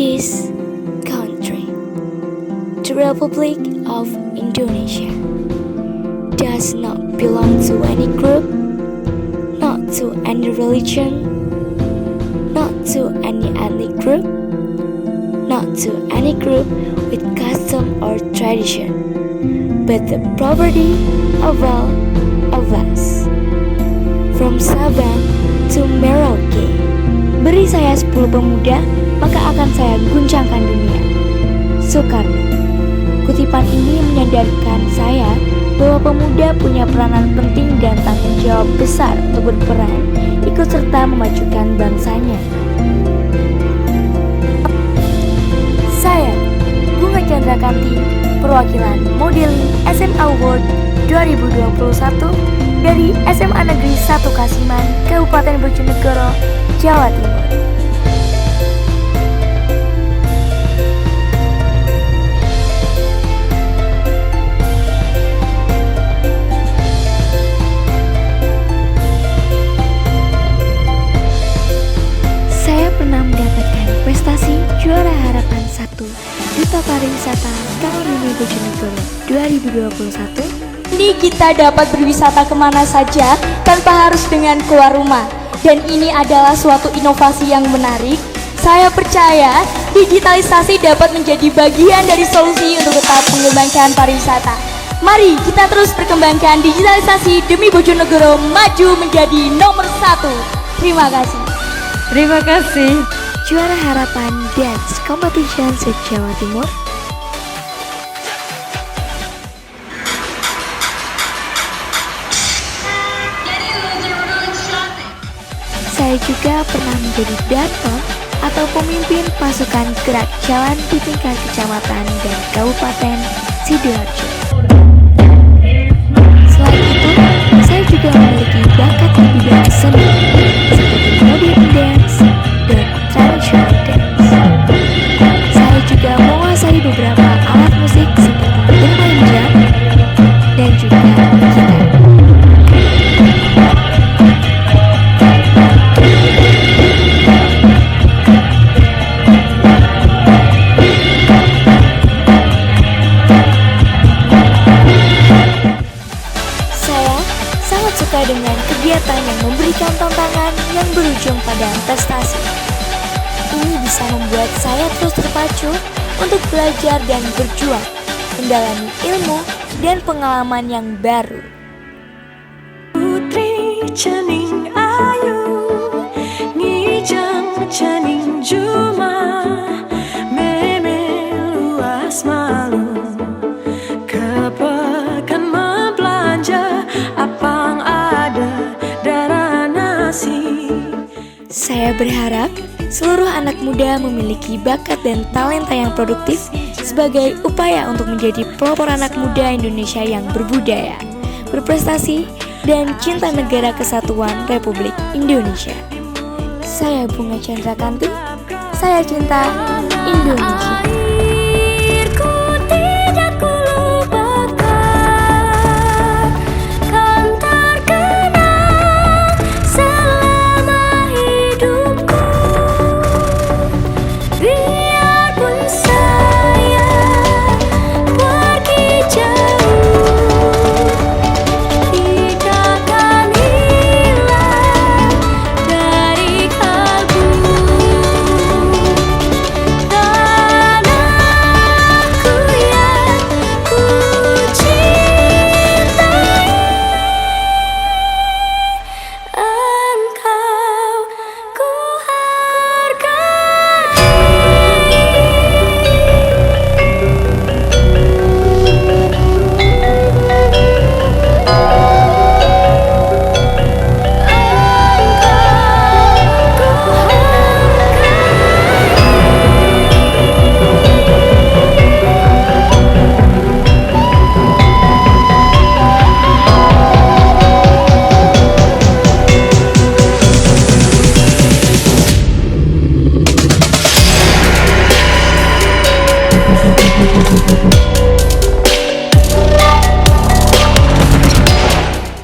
This country, the Republic of Indonesia, does not belong to any group, not to any religion, not to any ethnic group, not to any group with custom or tradition, but the property of all of us. From Sabang to Merauke, beri saya 10 pemuda, maka akan saya guncangkan dunia. Soekarno. Kutipan ini menyadarkan saya bahwa pemuda punya peranan penting dan tanggung jawab besar untuk berperan ikut serta memajukan bangsanya. Saya, Bunga Candrakanti, perwakilan modeling SMA Award 2021 dari SMA Negeri 1 Kasiman, Kabupaten Bojonegoro, Jawa Timur. Saya pernah mendapatkan prestasi juara harapan 1 Duta Pariwisata tahun ini Bojonegoro 2021. Ini kita dapat berwisata kemana saja tanpa harus dengan keluar rumah. Dan ini adalah suatu inovasi yang menarik. Saya percaya digitalisasi dapat menjadi bagian dari solusi untuk tetap mengembangkan pariwisata. Mari kita terus perkembangkan digitalisasi demi Bojonegoro maju menjadi nomor 1. Terima kasih. Terima kasih. Juara Harapan Dance Competition se-Jawa Timur. Saya juga pernah menjadi daton atau pemimpin pasukan gerak jalan di tingkat kecamatan dan kabupaten Sidoarjo. Selain itu, saya juga memiliki bakat di bidang seni seperti modern dance dan traditional dance. Saya juga menguasai beberapa alat musik seperti bermain drum dan juga gitar. Dengan kegiatan yang memberikan tantangan yang berujung pada prestasi. Ini bisa membuat saya terus terpacu untuk belajar dan berjuang, mendalami ilmu dan pengalaman yang baru. Putri Cening Ayu, Ngijang Cening Juma, Meme luas malu, kepekan membelanja apang ada darah nasi. Saya berharap seluruh anak muda memiliki bakat dan talenta yang produktif sebagai upaya untuk menjadi pelopor anak muda Indonesia yang berbudaya, berprestasi, dan cinta negara kesatuan Republik Indonesia. Saya Bunga Candrakanti, saya cinta Indonesia.